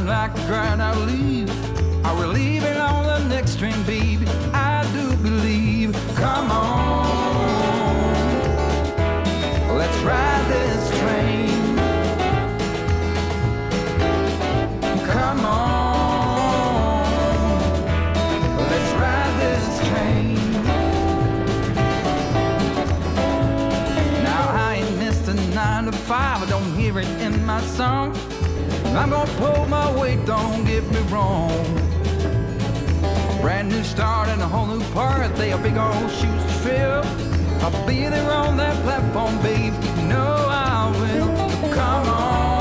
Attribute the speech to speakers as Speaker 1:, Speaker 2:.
Speaker 1: like the ground I leave. I will leave it on the next train, baby. I do believe. Come on, let's ride this train. Come on, let's ride this train. Now I ain't missed a 9 to 5. I don't hear it in my song. I'm gonna pull my weight, don't get me wrong. Brand new start and a whole new part. They are big old shoes to fill. I'll be there on that platform, babe. You know I will. Come on.